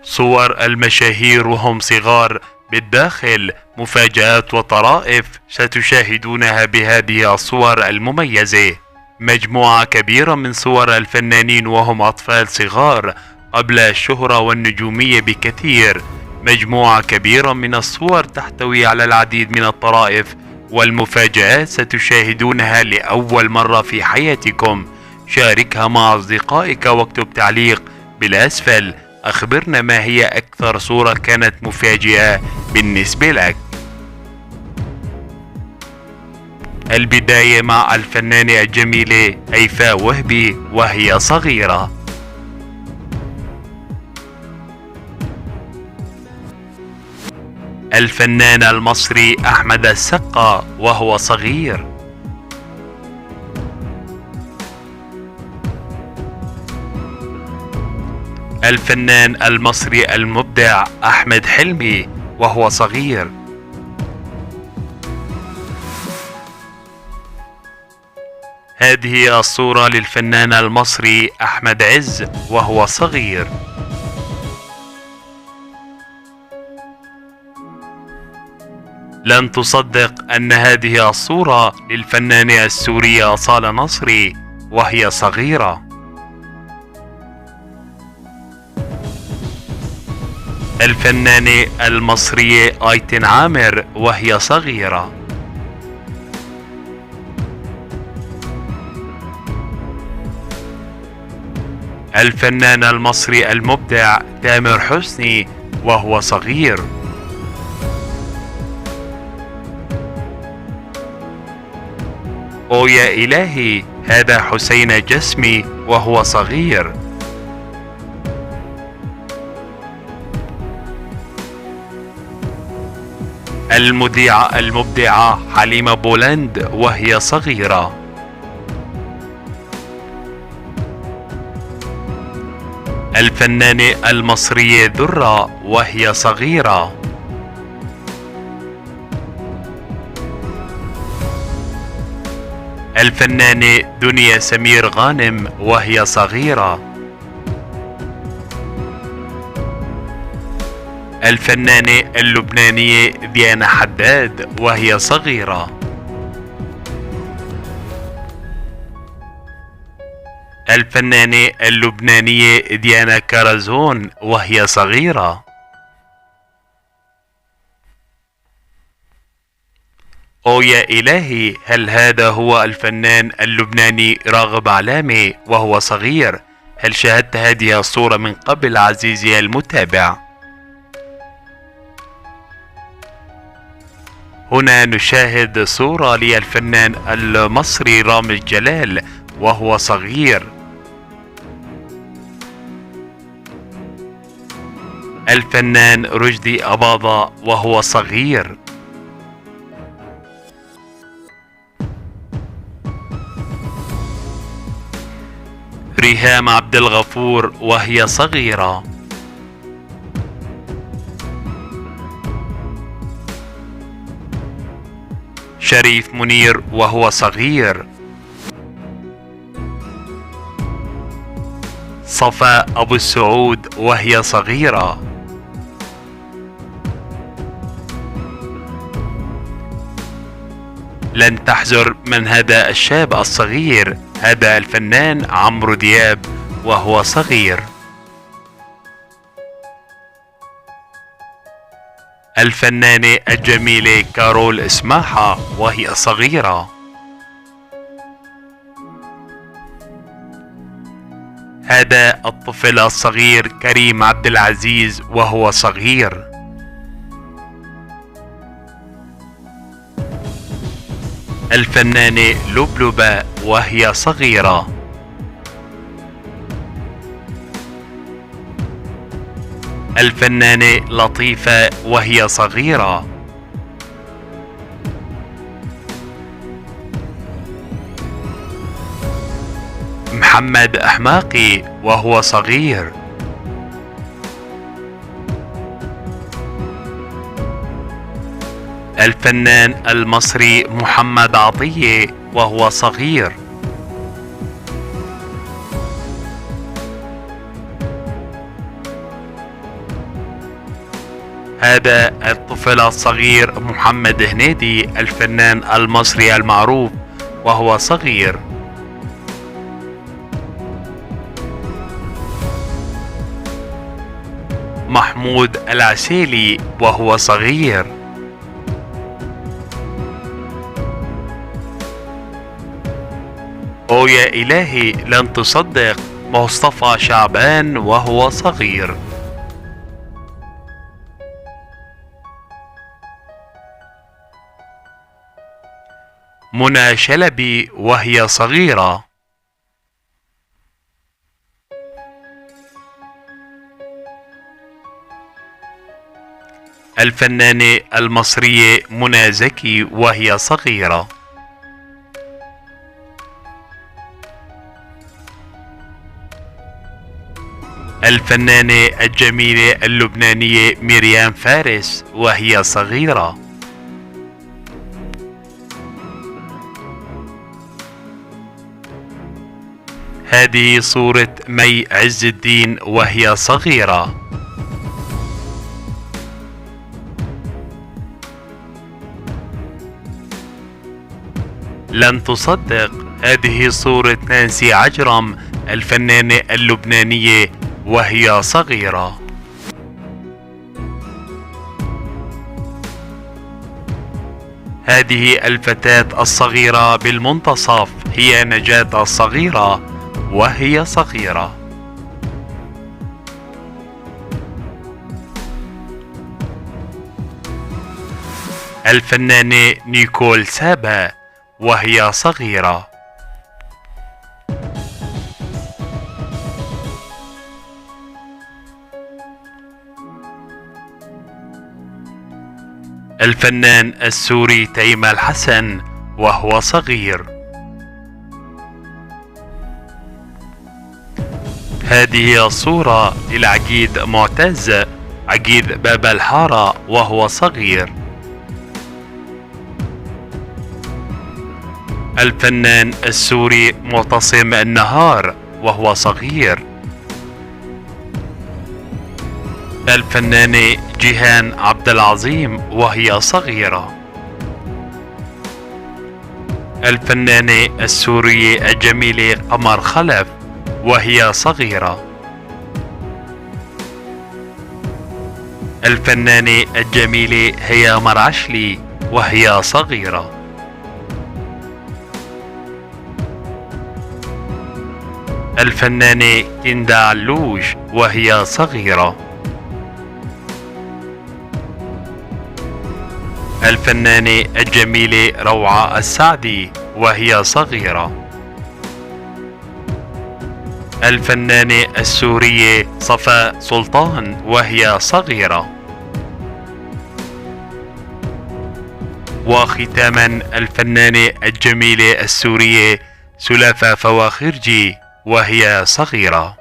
صور المشاهير وهم صغار بالداخل، مفاجآت وطرائف ستشاهدونها بهذه الصور المميزة. مجموعة كبيرة من صور الفنانين وهم أطفال صغار قبل الشهرة والنجومية بكثير. مجموعة كبيرة من الصور تحتوي على العديد من الطرائف والمفاجآت ستشاهدونها لأول مرة في حياتكم. شاركها مع أصدقائك واكتب تعليق بالأسفل. أخبرنا ما هي أكثر صورة كانت مفاجئة بالنسبة لك. البداية مع الفنانة الجميلة هيفاء وهبي وهي صغيرة. الفنان المصري أحمد السقا وهو صغير. الفنان المصري المبدع أحمد حلمي وهو صغير. هذه الصورة للفنان المصري أحمد عز وهو صغير. لن تصدق أن هذه الصورة للفنانة السورية أصالة نصري وهي صغيرة. الفنانة المصرية آيتن عامر وهي صغيرة. الفنان المصري المبدع تامر حسني وهو صغير. أو يا إلهي، هذا حسين جسمي وهو صغير. المذيعة المبدعة حليمة بولند وهي صغيرة. الفنانة المصرية ذرة وهي صغيرة. الفنانة دنيا سمير غانم وهي صغيرة. الفنانة اللبنانية ديانا حداد وهي صغيرة. الفنانة اللبنانية ديانا كارزون وهي صغيرة. أو يا إلهي، هل هذا هو الفنان اللبناني راغب علامة وهو صغير؟ هل شاهدت هذه الصورة من قبل عزيزي المتابع؟ هنا نشاهد صورة للفنان المصري رامز جلال وهو صغير. الفنان رشدي أباظة وهو صغير. ريهام عبد الغفور وهي صغيرة. شريف منير وهو صغير. صفاء أبو السعود وهي صغيرة. لن تحزر من هذا الشاب الصغير، هذا الفنان عمرو دياب وهو صغير. الفنانة الجميلة كارول اسماحة وهي صغيرة. هذا الطفل الصغير كريم عبد العزيز وهو صغير. الفنانة لبلبة وهي صغيرة. الفنانة لطيفة وهي صغيرة. محمد أحماقي وهو صغير. الفنان المصري محمد عطية وهو صغير. هذا الطفل الصغير محمد هنيدي الفنان المصري المعروف وهو صغير. محمود العسيلي وهو صغير. أو يا إلهي لن تصدق، مصطفى شعبان وهو صغير. منى شلبي وهي صغيرة. الفنانة المصرية منى زكي وهي صغيرة. الفنانة الجميلة اللبنانية مريم فارس وهي صغيرة. هذه صورة مي عز الدين وهي صغيرة. لن تصدق، هذه صورة نانسي عجرم الفنانة اللبنانية وهي صغيرة. هذه الفتاة الصغيرة بالمنتصف هي نجاة الصغيرة وهي صغيرة. الفنانة نيكول سابا وهي صغيرة. الفنان السوري تيم الحسن وهو صغير. هذه الصورة للعقيد معتز عقيد باب الحارة وهو صغير. الفنان السوري معتصم النهار وهو صغير. الفنانة جيهان عبد العظيم وهي صغيرة. الفنانة السورية الجميلة قمر خلف وهي صغيرة. الفنانة الجميلة هيام رعشلي وهي صغيرة. الفنانة كندا علوش وهي صغيرة. الفنانة الجميلة روعة السعدي وهي صغيرة. الفنانة السورية صفاء سلطان وهي صغيرة. وختاما الفنانة الجميلة السورية سلافة فواخرجي وهي صغيرة.